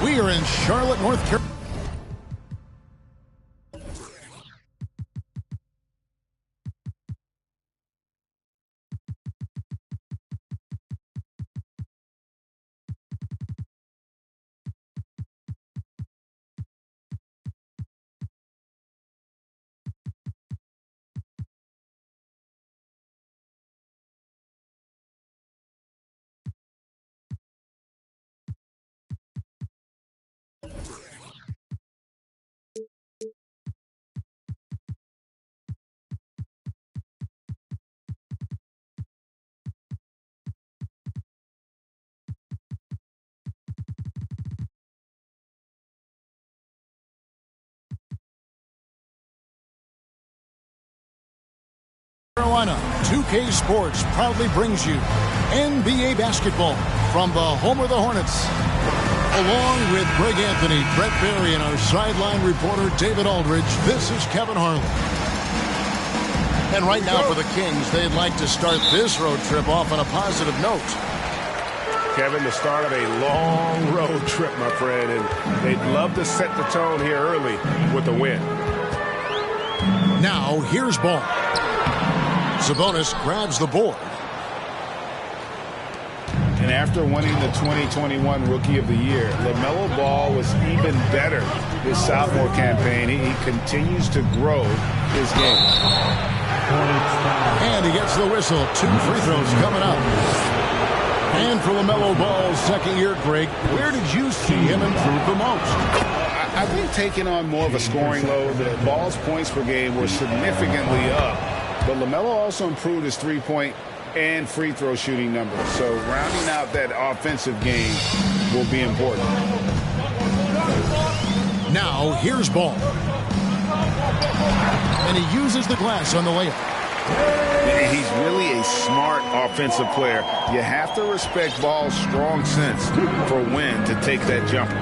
We are in Charlotte, North Carolina. Carolina. 2K Sports proudly brings you NBA basketball from the home of the Hornets. Along with Greg Anthony, Brett Barry, and our sideline reporter David Aldridge, this is Kevin Harlan. And right now for the Kings, they'd like to start this road trip off on a positive note. Kevin, the start of a long road trip, my friend, and they'd love to set the tone here early with a win. Now, here's ball. Sabonis grabs the board. And after winning the 2021 Rookie of the Year, LaMelo Ball was even better this sophomore campaign. He continues to grow his game. And he gets the whistle. 2 free throws coming up. And for LaMelo Ball's second year, Greg, where did you see him improve the most? I think taking on more of a scoring load, the Ball's points per game were significantly up. But LaMelo also improved his three-point and free throw shooting numbers. So rounding out that offensive game will be important. Now, here's Ball. And he uses the glass on the layup. He's really a smart offensive player. You have to respect Ball's strong sense for when to take that jumper.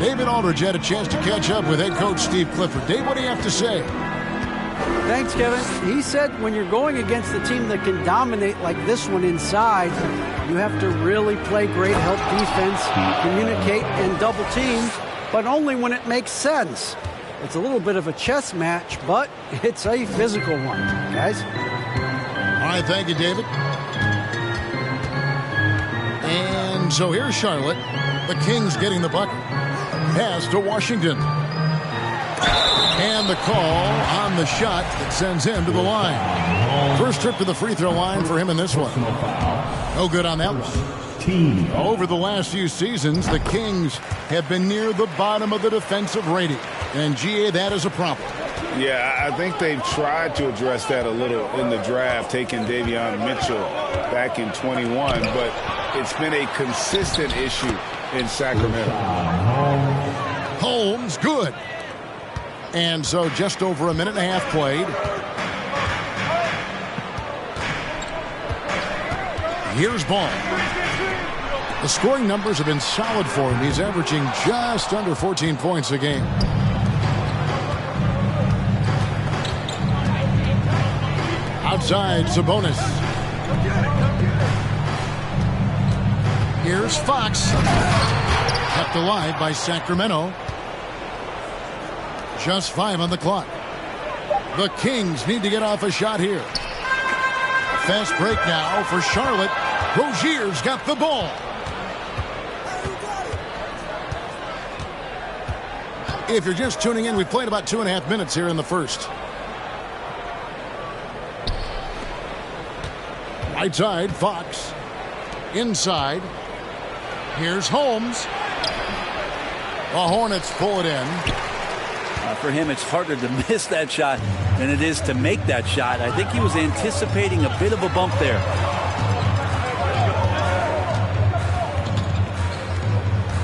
David Aldridge had a chance to catch up with head coach Steve Clifford. Dave, what do you have to say? Thanks, Kevin. He said when you're going against a team that can dominate like this one inside, you have to really play great help defense, communicate, and double team, but only when it makes sense. It's a little bit of a chess match, but it's a physical one, guys. All right, thank you, David. And so here's Charlotte. The Kings getting the bucket. Pass to Washington. And the call on the shot that sends him to the line. First trip to the free throw line for him in this one. No good on that one. Over the last few seasons, the Kings have been near the bottom of the defensive rating. And, GA, that is a problem. Yeah, I think they've tried to address that a little in the draft, taking Davion Mitchell back in 21. But it's been a consistent issue in Sacramento. Holmes, good. And so just over a minute and a half played. Here's Ball. The scoring numbers have been solid for him. He's averaging just under 14 points a game. Outside, Sabonis. Here's Fox. Kept alive by Sacramento. Just 5 on the clock. The Kings need to get off a shot here. Fast break now for Charlotte. Rozier's got the ball. If you're just tuning in, we played about 2.5 minutes here in the first. Right side, Fox. Inside. Here's Holmes. The Hornets pull it in. For him, it's harder to miss that shot than it is to make that shot. I think he was anticipating a bit of a bump there.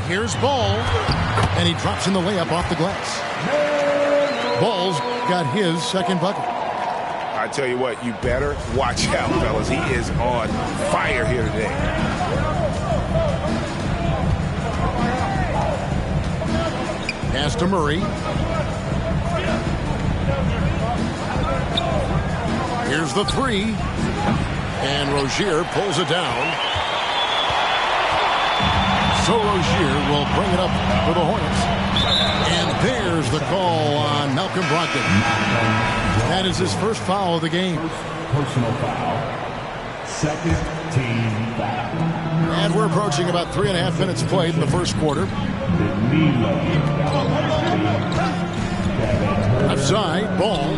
Here's Ball, and he drops in the layup off the glass. Ball's got his second bucket. I tell you what, you better watch out, fellas. He is on fire here today. Pass to Murray. Here's the three. And Rozier pulls it down. So Rozier will bring it up for the Hornets. And there's the call on Malcolm Brogdon. That is his first foul of the game. Personal foul. Second team foul. And we're approaching about 3.5 minutes played in the first quarter. Outside, ball.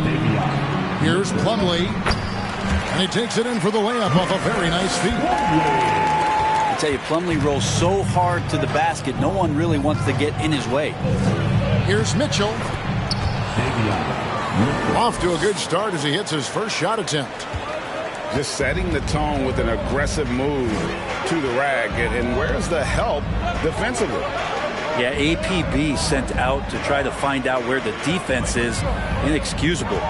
Here's Plumlee. And he takes it in for the layup off a very nice feed. I tell you, Plumlee rolls so hard to the basket, no one really wants to get in his way. Here's Mitchell. Off to a good start as he hits his first shot attempt. Just setting the tone with an aggressive move to the rack. And where's the help defensively? Yeah, APB sent out to try to find out where the defense is. Inexcusable.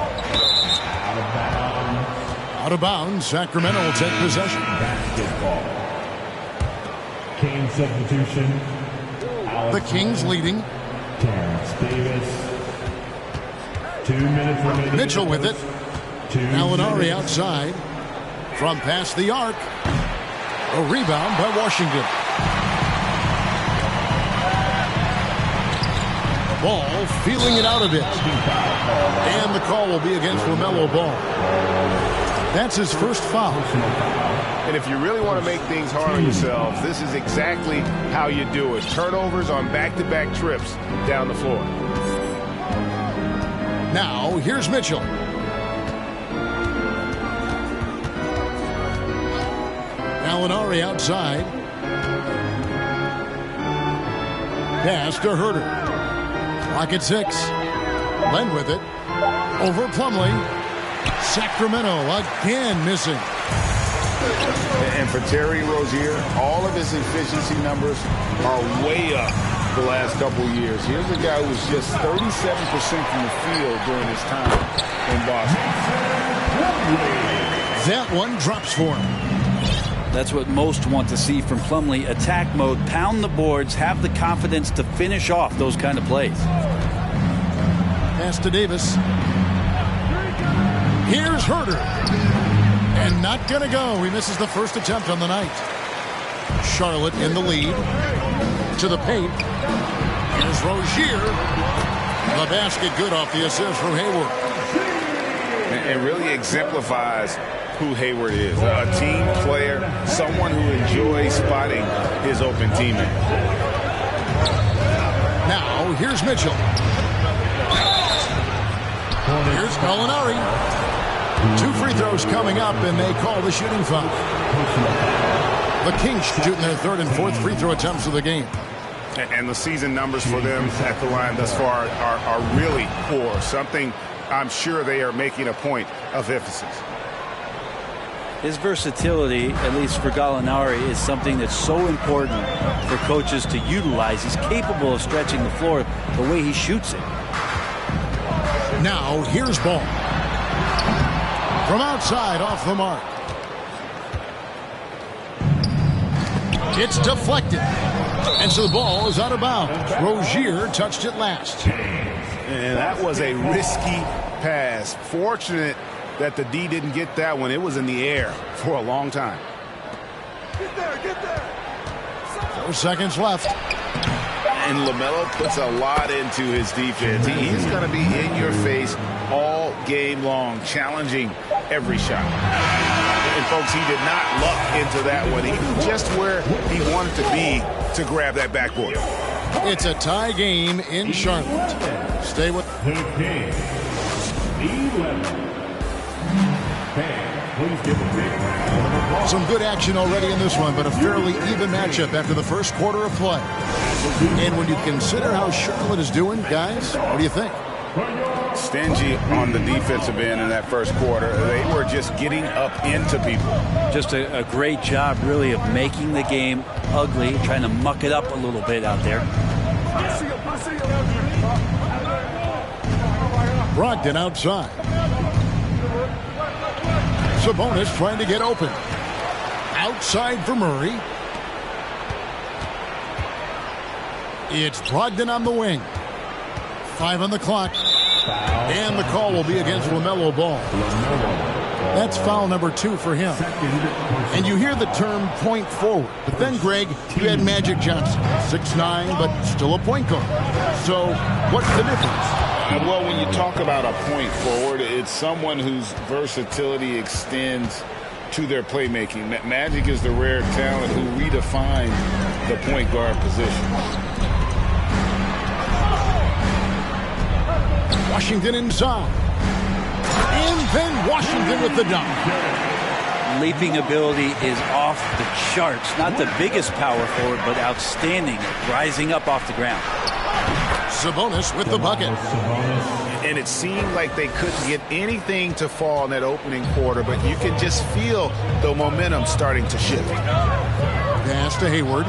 Out of bounds. Sacramento will take possession. Basketball. King substitution. The Kings leading. Terrence Davis. 2 minutes remaining. Mitchell with it. Gallinari outside. From past the arc. A rebound by Washington. Ball feeling it out a bit. And the call will be against LaMelo Ball. That's his first foul. And if you really want to make things hard on yourselves, this is exactly how you do it. Turnovers on back-to-back trips down the floor. Now, here's Mitchell. Gallinari outside. Pass to Herter. Clock at 6. Len with it. Over Plumlee. Sacramento again missing. And for Terry Rozier, all of his efficiency numbers are way up the last couple of years. Here's a guy who was just 37% from the field during his time in Boston. That one drops for him. That's what most want to see from Plumlee. Attack mode, pound the boards, have the confidence to finish off those kind of plays. Pass to Davis. Here's Herter. And not going to go. He misses the first attempt on the night. Charlotte in the lead. To the paint. Here's Rozier. The basket good off the assist from Hayward. And really exemplifies who Hayward is. A team player, someone who enjoys spotting his open teammate. Now, here's Mitchell. Here's Gallinari. 2 free throws coming up, and they call the shooting foul. The Kings shooting their 3rd and 4th free throw attempts of the game. And the season numbers for them at the line thus far are really poor. Something I'm sure they are making a point of emphasis. His versatility, at least for Gallinari, is something that's so important for coaches to utilize. He's capable of stretching the floor the way he shoots it. Now, here's Ball. From outside, off the mark. It's deflected. And so the ball is out of bounds. Rozier touched it last. And that was a risky pass. Fortunate that the D didn't get that one. It was in the air for a long time. Get there. 4 seconds left. And LaMelo puts a lot into his defense. He's going to be in your face all game long, challenging every shot. And folks, he did not luck into that one. He was just where he wanted to be to grab that backboard. It's a tie game in Charlotte. Stay with The Kings. 11. Please give a big round of applause. some good action already in this one, but a fairly even matchup after the first quarter of play. And when you consider how Charlotte is doing, guys, what do you think? Stingy on the defensive end in that first quarter. They were just getting up into people. Just a great job, really, of making the game ugly, trying to muck it up a little bit out there. Brogdon outside. Sabonis trying to get open. Outside for Murray. It's Brogdon on the wing. 5 on the clock. And the call will be against LaMelo Ball. That's foul number 2 for him. And you hear the term point forward. But then, Greg, you had Magic Johnson, 6'9", but still a point guard. So what's the difference? Well, when you talk about a point forward, it's someone whose versatility extends to their playmaking. Magic is the rare talent who redefined the point guard position. Washington inside. And then Washington with the dunk. Leaping ability is off the charts. Not the biggest power forward, but outstanding, rising up off the ground. Sabonis with the bucket. And it seemed like they couldn't get anything to fall in that opening quarter, but you can just feel the momentum starting to shift. Pass to Hayward.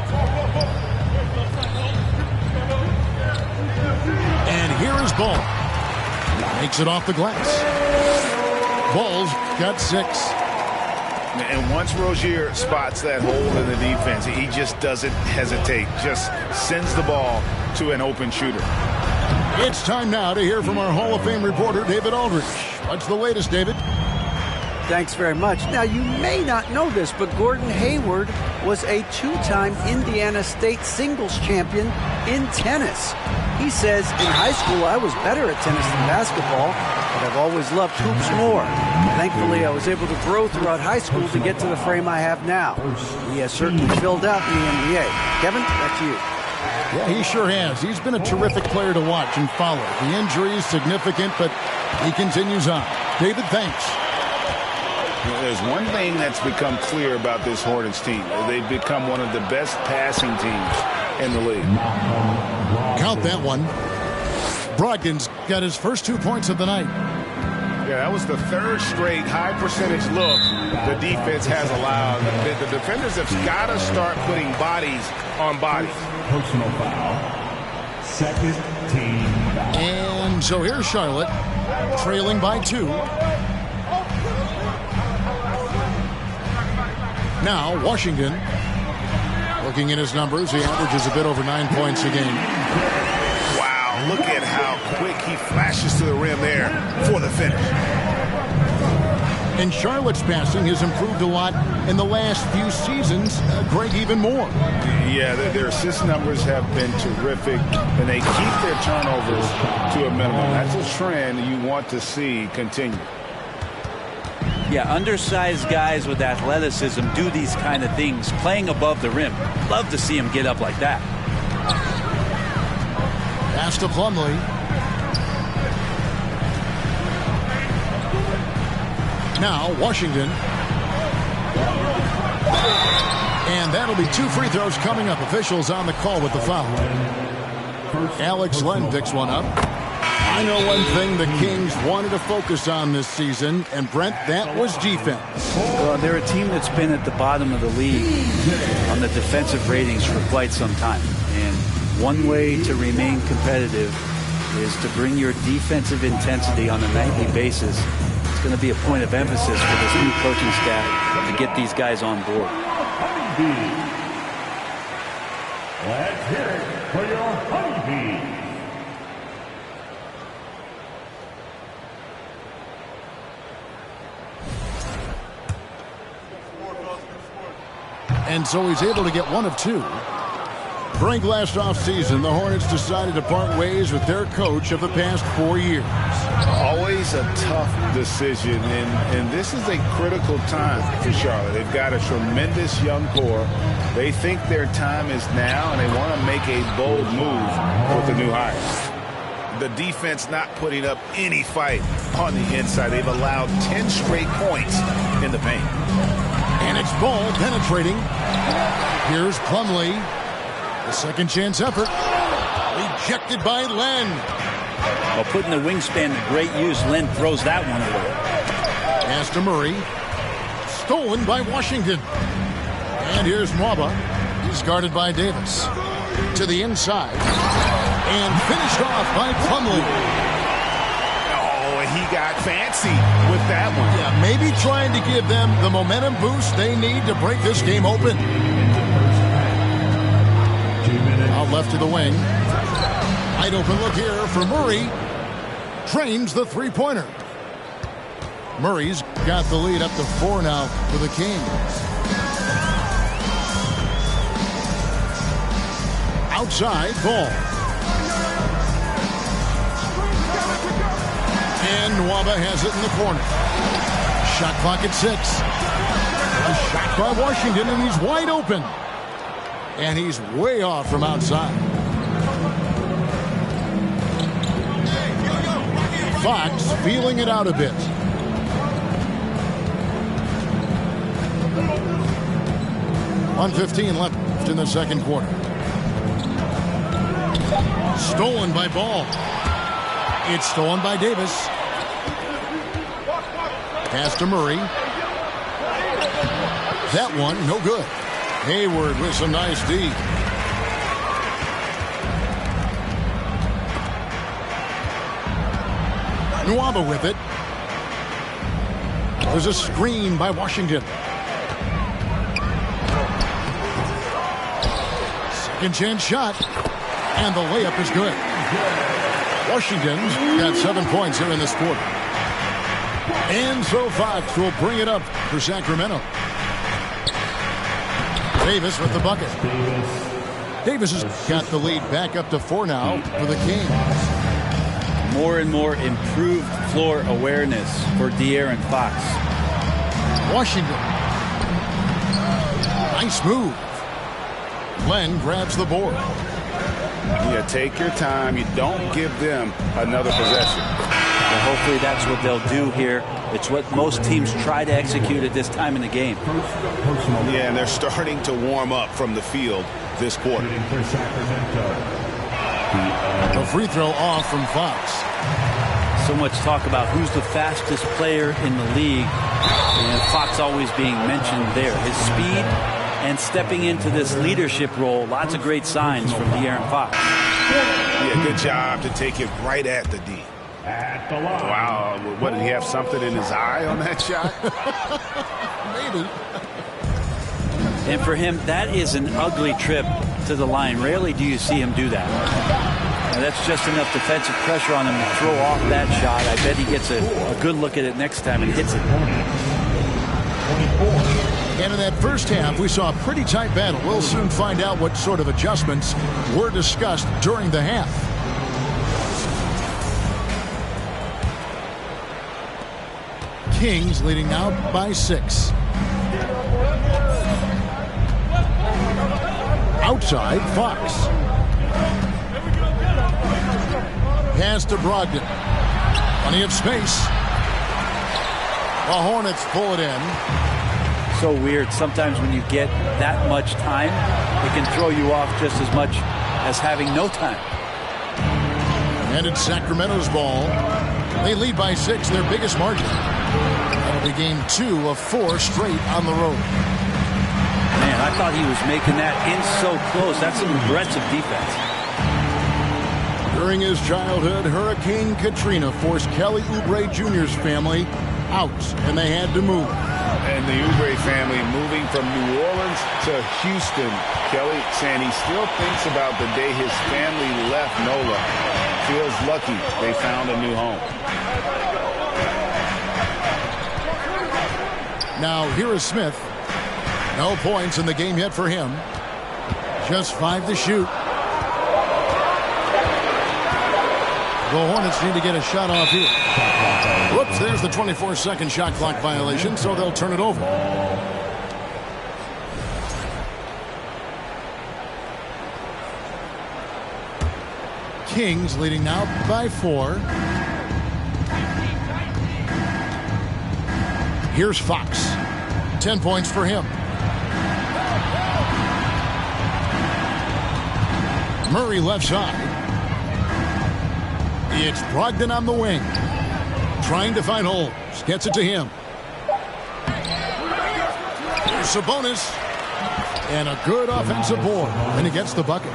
And here is Ball. Makes it off the glass. Ball's got 6. And once Rozier spots that hole in the defense, he just doesn't hesitate. Just sends the ball to an open shooter. It's time now to hear from our Hall of Fame reporter, David Aldridge. What's the latest, David? Thanks very much. Now, you may not know this, but Gordon Hayward was a 2-time Indiana State singles champion in tennis. He says, in high school, I was better at tennis than basketball, but I've always loved hoops more. Thankfully, I was able to grow throughout high school to get to the frame I have now. He has certainly filled out in the NBA. Kevin, back to you. Yeah, he sure has. He's been a terrific player to watch and follow. The injury is significant, but he continues on. David, thanks. There's one thing that's become clear about this Hornets team. They've become one of the best passing teams in the league. Count that one. Brogdon's got his first 2 points of the night. Yeah, that was the 3rd straight high percentage look the defense has allowed. The defenders have got to start putting bodies on bodies. Personal foul. Second team foul. And so here's Charlotte, trailing by 2. Now Washington, looking at his numbers, he averages a bit over 9 points a game. Wow, look at how quick he flashes to the rim there for the finish. And Charlotte's passing has improved a lot in the last few seasons. Greg, even more. Yeah, their assist numbers have been terrific, and they keep their turnovers to a minimum. That's a trend you want to see continue. Yeah, undersized guys with athleticism do these kind of things, playing above the rim. Love to see him get up like that. Pass to Plumlee. Now Washington. And that'll be 2 free throws coming up. Officials on the call with the foul. Alex Len picks one up. I know one thing the Kings wanted to focus on this season, and Brent, that was defense. Well, they're a team that's been at the bottom of the league on the defensive ratings for quite some time. And one way to remain competitive is to bring your defensive intensity on a nightly basis. It's going to be a point of emphasis for this new coaching staff to get these guys on board. Let's hear it for your Honeybees. And so he's able to get 1 of 2. During last offseason, the Hornets decided to part ways with their coach of the past 4 years. Always a tough decision, and this is a critical time for Charlotte. They've got a tremendous young core. They think their time is now, and they want to make a bold move with the new hire. The defense not putting up any fight on the inside. They've allowed 10 straight points in the paint. And it's Ball penetrating. Here's Plumlee. The second chance effort. Rejected by Len. Well, putting the wingspan to great use, Len throws that one away. Pass to Murray. Stolen by Washington. And here's Mwaba. He's guarded by Davis. To the inside. And finished off by Plumlee. He got fancy with that one. Yeah, maybe trying to give them the momentum boost they need to break this game open. Out left to the wing. Wide open look here for Murray. Trains the three-pointer. Murray's got the lead up to 4 now for the Kings. Outside ball. And Nwaba has it in the corner. Shot clock at 6. A shot by Washington, and he's wide open. And he's way off from outside. Fox feeling it out a bit. .1:15 left in the second quarter. Stolen by Ball. It's stolen by Davis. Pass to Murray. That one, no good. Hayward with some nice D. Nwaba with it. There's a screen by Washington. Second chance shot. And the layup is good. Washington's got 7 points here in this quarter. And so Fox will bring it up for Sacramento. Davis with the bucket. Davis has got the lead back up to 4 now for the Kings. More and more improved floor awareness for De'Aaron Fox. Washington. Nice move. Glenn grabs the board. Yeah, take your time. You don't give them another possession. Well, hopefully that's what they'll do here. It's what most teams try to execute at this time in the game. Yeah, and they're starting to warm up from the field this quarter. The free throw off from Fox. So much talk about who's the fastest player in the league. And Fox always being mentioned there. His speed and stepping into this leadership role. Lots of great signs from De'Aaron Fox. Yeah, good job to take it right at the D. At the line. Wow, what, did he have something in his eye on that shot? Maybe. And for him, that is an ugly trip to the line. Rarely do you see him do that. And that's just enough defensive pressure on him to throw off that shot. I bet he gets a good look at it next time and hits it. And in that first half, we saw a pretty tight battle. We'll soon find out what sort of adjustments were discussed during the half. Kings leading now by 6. Outside, Fox. Pass to Brogdon. Plenty of space. The Hornets pull it in. So weird. Sometimes when you get that much time, it can throw you off just as much as having no time. And it's Sacramento's ball. They lead by 6, their biggest margin. That'll be game 2 of 4 straight on the road. Man, I thought he was making that in so close. That's some aggressive defense. During his childhood, Hurricane Katrina forced Kelly Oubre Jr.'s family out, and they had to move. And the Oubre family moving from New Orleans to Houston. Kelly saying he still thinks about the day his family left NOLA. Feels lucky they found a new home. Now here is Smith. No points in the game yet for him. Just 5 to shoot. The Hornets need to get a shot off here. Whoops, there's the 24-second shot clock violation, so they'll turn it over. Kings leading now by 4. Here's Fox. 10 points for him. Murray left side. It's Brogdon on the wing. Trying to find holes. Gets it to him. Here's Sabonis. And a good offensive board. And he gets the bucket.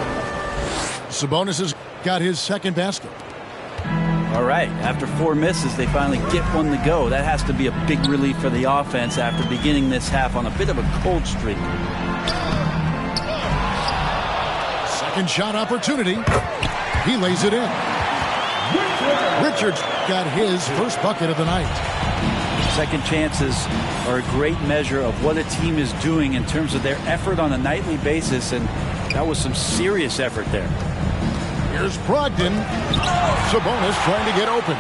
Sabonis has got his second basket. All right, after 4 misses, they finally get one to go. That has to be a big relief for the offense after beginning this half on a bit of a cold streak. Second shot opportunity. He lays it in. Richards got his first bucket of the night. Second chances are a great measure of what a team is doing in terms of their effort on a nightly basis, and that was some serious effort there. Here's Brogdon. Sabonis trying to get open.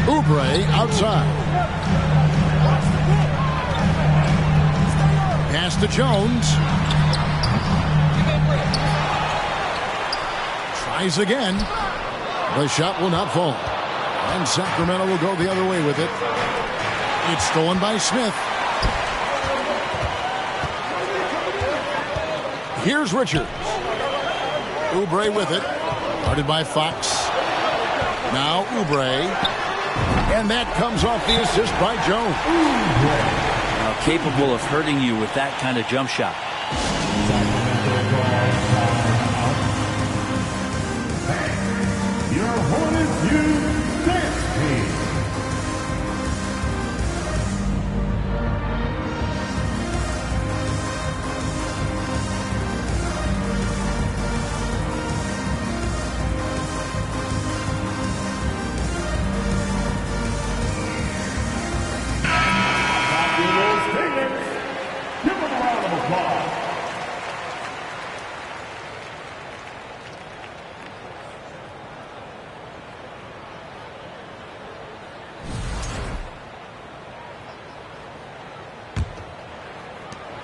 Oubre outside. Pass to Jones. Tries again. The shot will not fall. And Sacramento will go the other way with it. It's stolen by Smith. Here's Richards. Oubre with it. Guarded by Fox. Now Oubre. And that comes off the assist by Jones. Now, capable of hurting you with that kind of jump shot. Your Hornets youth dance team. Give them a round of applause.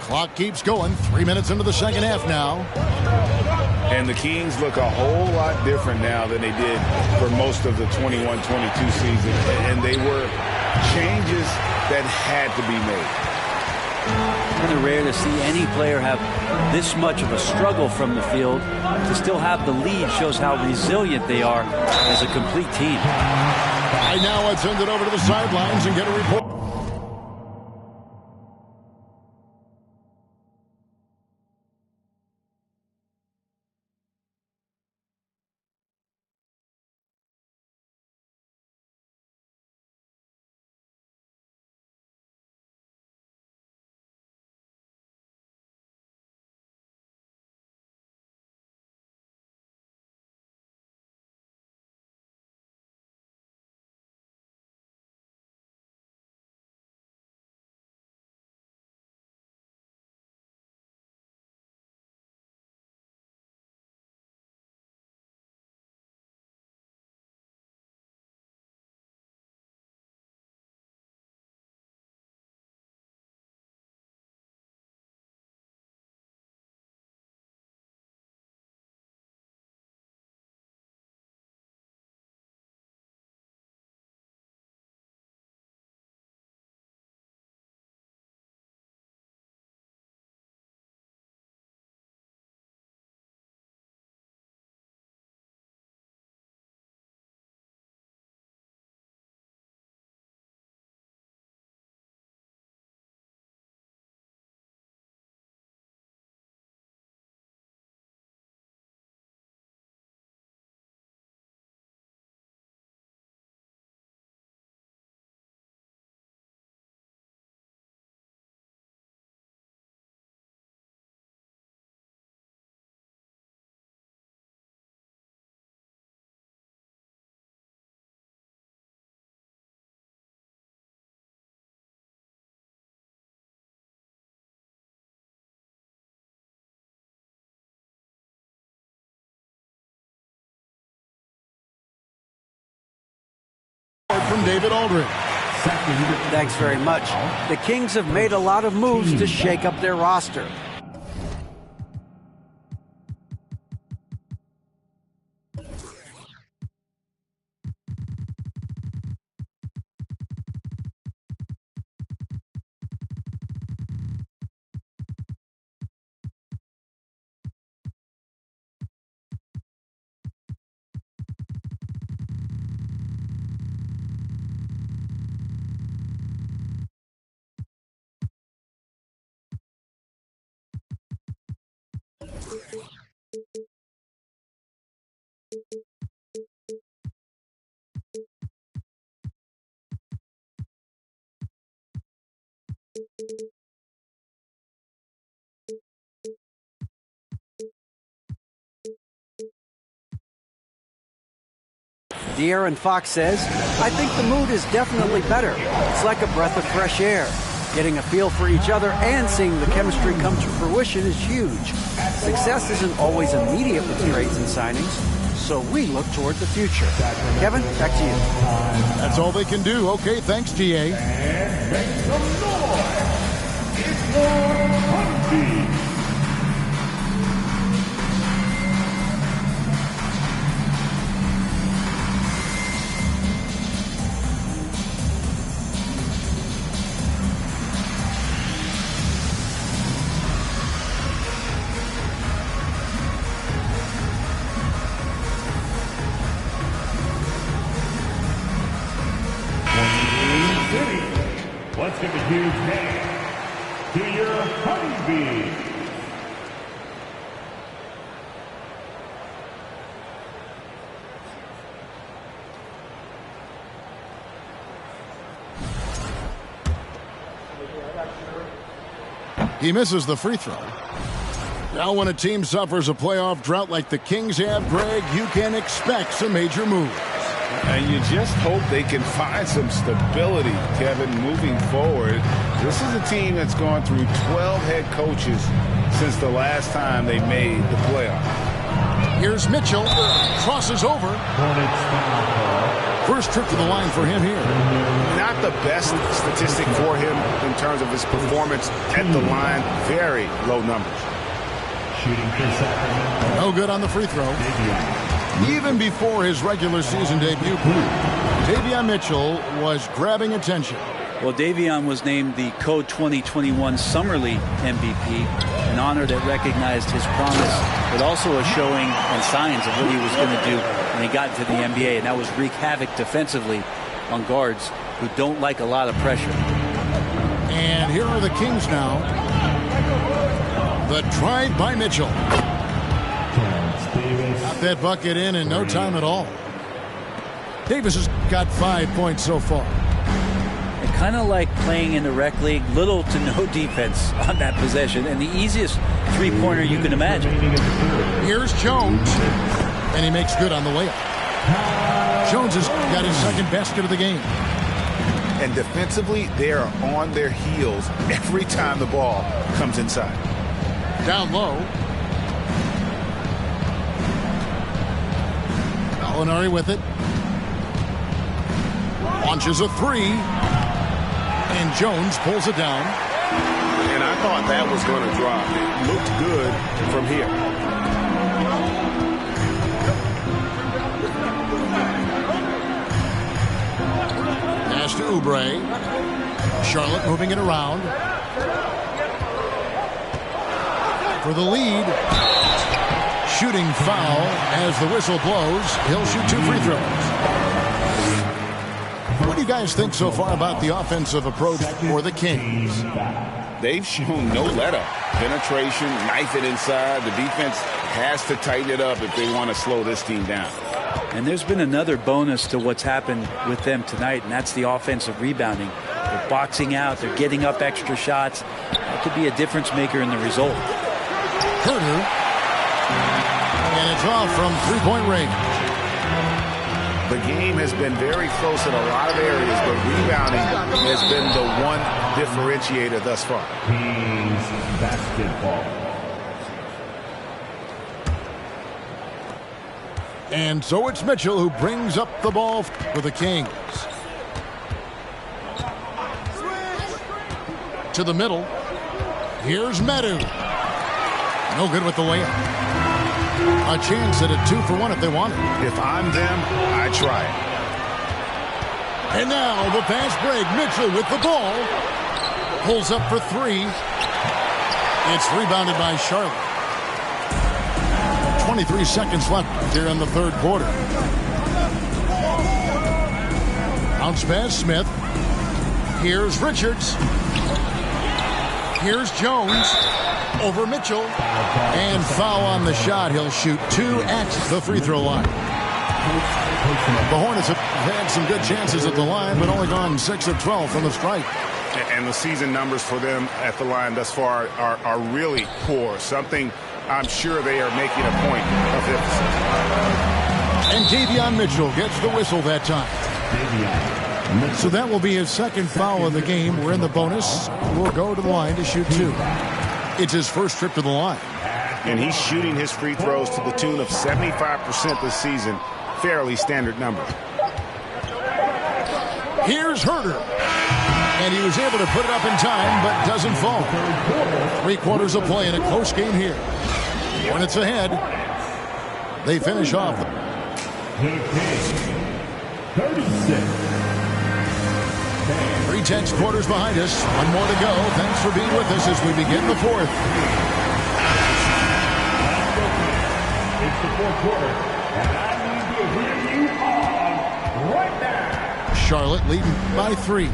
Clock keeps going. 3 minutes into the second half now. And the Kings look a whole lot different now than they did for most of the 21-22 season. And they were changes that had to be made. Kind of rare to see any player have this much of a struggle from the field. To still have the lead shows how resilient they are as a complete team. Right now, let's send it over to the sidelines and get a report. From David Aldridge. Thanks very much. The Kings have made a lot of moves to shake up their roster. De'Aaron Fox says, I think the mood is definitely better. It's like a breath of fresh air. Getting a feel for each other and seeing the chemistry come to fruition is huge. Success isn't always immediate with trades and signings, so we look toward the future. Kevin, back to you. That's all they can do. Okay, thanks, GA. And make some noise. It's HORNETS. Let's give a huge hand to your honeybees. He misses the free throw. Now when a team suffers a playoff drought like the Kings have, Greg, you can expect some major moves. And you just hope they can find some stability, Kevin, moving forward. This is a team that's gone through 12 head coaches since the last time they made the playoffs. Here's Mitchell. Crosses over. First trip to the line for him here. Not the best statistic for him in terms of his performance at the line. Very low numbers. No good on the free throw. Even before his regular season debut, Davion Mitchell was grabbing attention. Well, Davion was named the Code 2021 Summer League MVP, an honor that recognized his promise, but also a showing and signs of what he was going to do when he got into the NBA, and that was wreak havoc defensively on guards who don't like a lot of pressure. And here are the Kings now. The drive by Mitchell. Got that bucket in no time at all. Davis has got 5 points so far. And kind of like playing in the rec league, little to no defense on that possession, and the easiest three-pointer you can imagine. Here's Jones, and he makes good on the layup. Jones has got his second basket of the game. And defensively, they are on their heels every time the ball comes inside. Down low. Gallinari with it. Launches a three. And Jones pulls it down. And I thought that was going to drop. It looked good from here. Pass to Oubre. Charlotte moving it around. For the lead. Shooting foul as the whistle blows. He'll shoot 2 free throws. What do you guys think so far about the offensive approach for the Kings? They've shown no let-up. Penetration, knife it inside. The defense has to tighten it up if they want to slow this team down. And there's been another bonus to what's happened with them tonight, and that's the offensive rebounding. They're boxing out. They're getting up extra shots. That could be a difference maker in the result. Herter. And it's off from three-point range. The game has been very close in a lot of areas, but rebounding has been the one differentiator thus far. Kings basketball. And so it's Mitchell who brings up the ball for the Kings. To the middle. Here's Medu. No good with the layup. A chance at a 2-for-1 if they want it. If I'm them, I try it. And now the fast break. Mitchell with the ball. Pulls up for three. It's rebounded by Charlotte. 23 seconds left here in the third quarter. Bounce pass, Smith. Here's Richards. Here's Jones. Over Mitchell. And foul on the shot. He'll shoot 2 at the free throw line. The Hornets have had some good chances at the line, but only gone 6 of 12 from the strike. And the season numbers for them at the line thus far are really poor. Something I'm sure they are making a point of emphasis. And Davion Mitchell gets the whistle that time. So that will be his second foul of the game. We're in the bonus. We'll go to the line to shoot 2. It's his first trip to the line. And he's shooting his free throws to the tune of 75% this season. Fairly standard number. Here's Herder. And he was able to put it up in time, but doesn't fall. 3 quarters of play in a close game here. Hornets ahead. They finish off. 36. 3 tenths quarters behind us. 1 more to go. Thanks for being with us as we begin the 4th. It's the 4th quarter, and I need to hear you on right now. Charlotte leading by 3.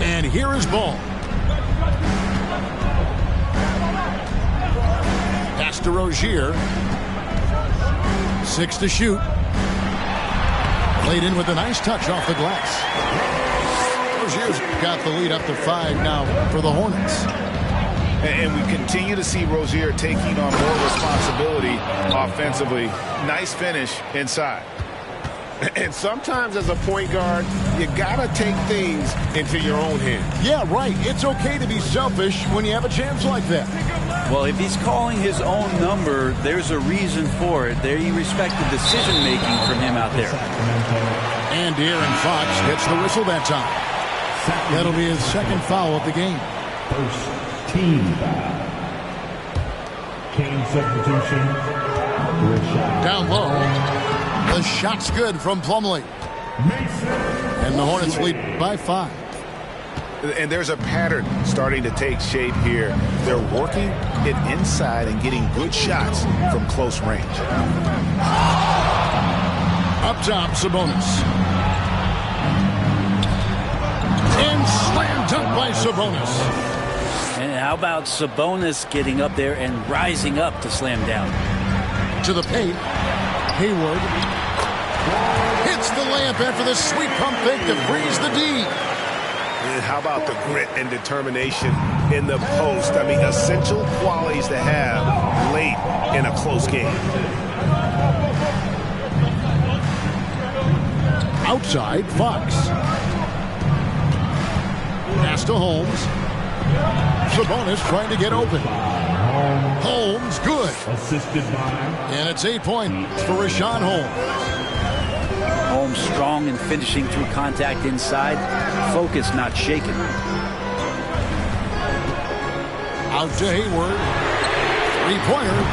And here is Ball. Pass to Rozier. 6 to shoot. Played in with a nice touch off the glass. Rozier's got the lead up to 5 now for the Hornets. And we continue to see Rozier taking on more responsibility offensively. Nice finish inside. And sometimes as a point guard, you got to take things into your own hands. Yeah, right. It's okay to be selfish when you have a chance like that. Well, if he's calling his own number, there's a reason for it. They respect the decision-making from him out there. And Aaron Fox gets the whistle that time. That'll be his second foul of the game. First team foul. Kane substitution. Down low. The shot's good from Plumlee. And the Hornets lead by 5. And there's a pattern starting to take shape here. They're working it inside and getting good shots from close range. Up top, Sabonis. And slam dunk by Sabonis. And how about Sabonis getting up there and rising up to slam down? To the paint. Hayward hits the layup after the sweet pump fake to freeze the D. And how about the grit and determination in the post? I mean, essential qualities to have late in a close game. Outside, Fox. Pass to Holmes. Sabonis trying to get open. Holmes, good. Assisted by. And it's 8 points for Richaun Holmes. Holmes strong and finishing through contact inside. Focus not shaken. Out to Hayward. 3-pointer.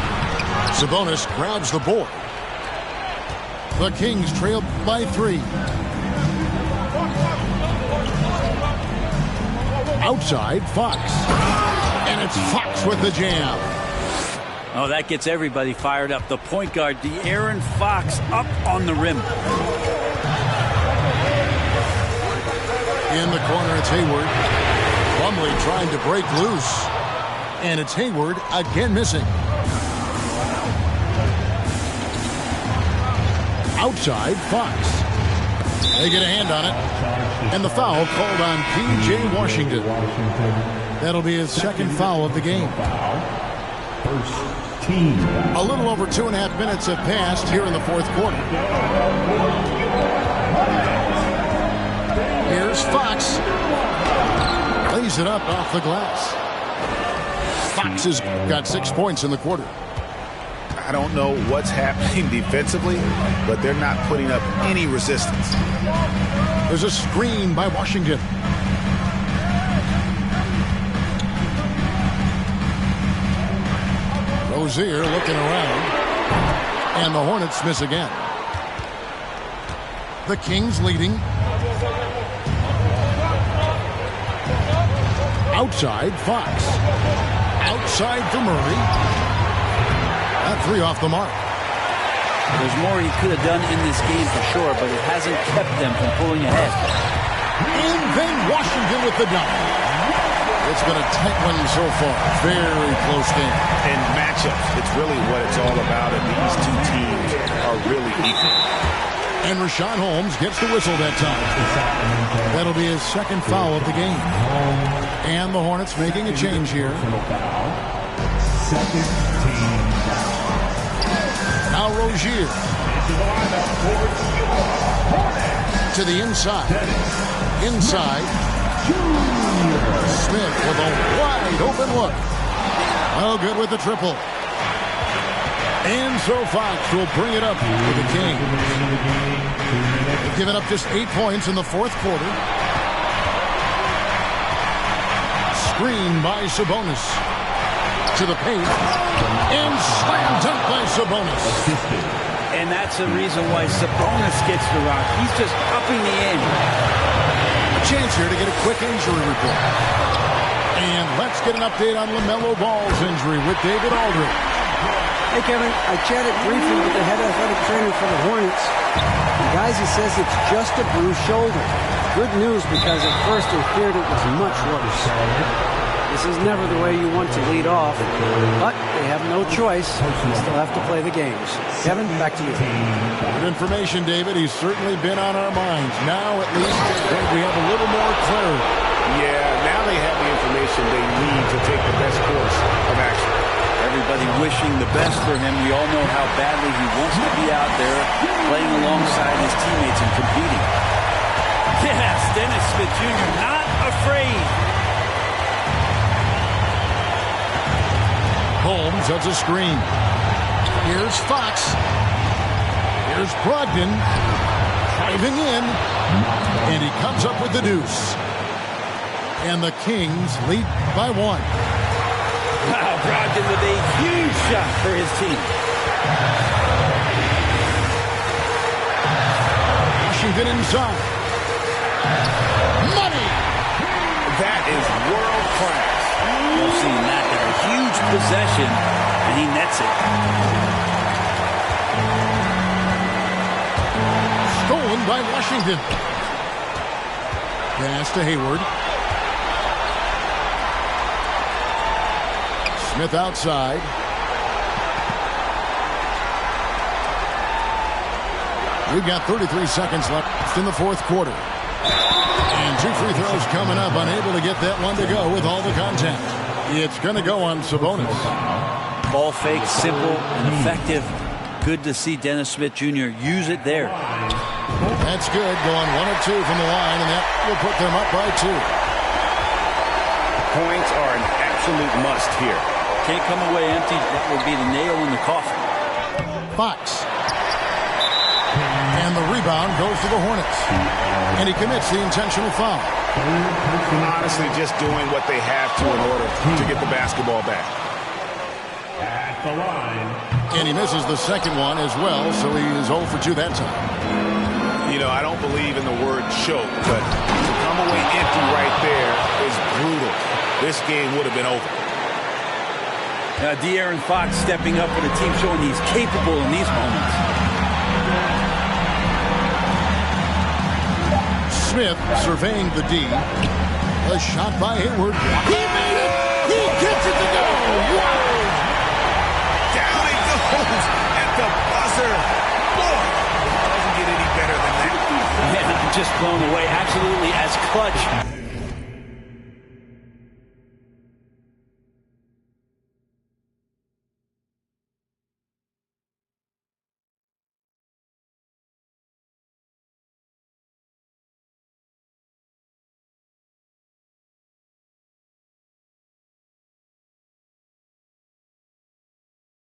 Sabonis grabs the board. The Kings trail by 3. Outside, Fox. And it's Fox with the jam. Oh, that gets everybody fired up. The point guard, De'Aaron Fox, up on the rim. In the corner, it's Hayward. Plumlee trying to break loose. And it's Hayward again missing. Outside, Fox. They get a hand on it. And the foul called on P.J. Washington. That'll be his second foul of the game. First team. A little over 2.5 minutes have passed here in the 4th quarter. Here's Fox. Lays it up off the glass. Fox has got 6 points in the quarter. I don't know what's happening defensively, but they're not putting up any resistance. There's a screen by Washington. Rozier looking around. And the Hornets miss again. The Kings leading. Outside, Fox. Outside for Murray. That 3 off the mark. There's more he could have done in this game for sure, but it hasn't kept them from pulling ahead. And then Washington with the dunk. It's been a tight one so far. Very close game. And matchups, it's really what it's all about, and these two teams are really equal. And Richaun Holmes gets the whistle that time. That'll be his second foul of the game. And the Hornets making a change here. Second team Now Rozier. To the inside. Inside. Smith with a wide open look. Oh, good with the triple. And so Fox will bring it up for the Kings. They've given up just 8 points in the fourth quarter. Screen by Sabonis. To the paint. And slam dunk by Sabonis. And that's the reason why Sabonis gets the rock. He's just upping the ante. A chance here to get a quick injury report. And let's get an update on LaMelo Ball's injury with David Aldridge. Hey, Kevin, I chatted briefly with the head athletic trainer for the Hornets. And guys, he says it's just a bruised shoulder. Good news, because at first they feared it was much worse. This is never the way you want to lead off, but they have no choice. They still have to play the games. Kevin, back to you. Good information, David. He's certainly been on our minds. Now, at least, we have a little more clarity. Yeah, now they have the information they need to take the best course of action. Everybody wishing the best for him. We all know how badly he wants to be out there playing alongside his teammates and competing. Yes, Dennis Smith Jr. not afraid. Holmes has a screen. Here's Fox. Here's Brogdon. Driving in. And he comes up with the deuce. And the Kings lead by 1. Wow, Brogdon with a huge shot for his team. Washington inside. Money! That is world class. You've seen that. A huge possession, and he nets it. Stolen by Washington. Pass to Hayward. Smith outside. We've got 33 seconds left in the fourth quarter. And 2 free throws coming up. Unable to get that one to go with all the contact. It's going to go on Sabonis. Ball fake, simple and effective. Good to see Dennis Smith Jr. use it there. That's good. Going 1 of 2 from the line, and that will put them up by 2. Points are an absolute must here. Can't come away empty. That would be the nail in the coffin. Fox. And the rebound goes to the Hornets. And he commits the intentional foul. Honestly, just doing what they have to in order to get the basketball back. At the line. And he misses the second one as well, so he is 0 for 2 that time. You know, I don't believe in the word choke, but to come away empty right there is brutal. This game would have been over. Now, De'Aaron Fox stepping up for the team, showing he's capable in these moments. Smith surveying the D. A shot by Hayward. He made it! He gets it to go! Wow! Down it goes at the buzzer. Boy, it doesn't get any better than that. Man, I'm just blown away. Absolutely as clutch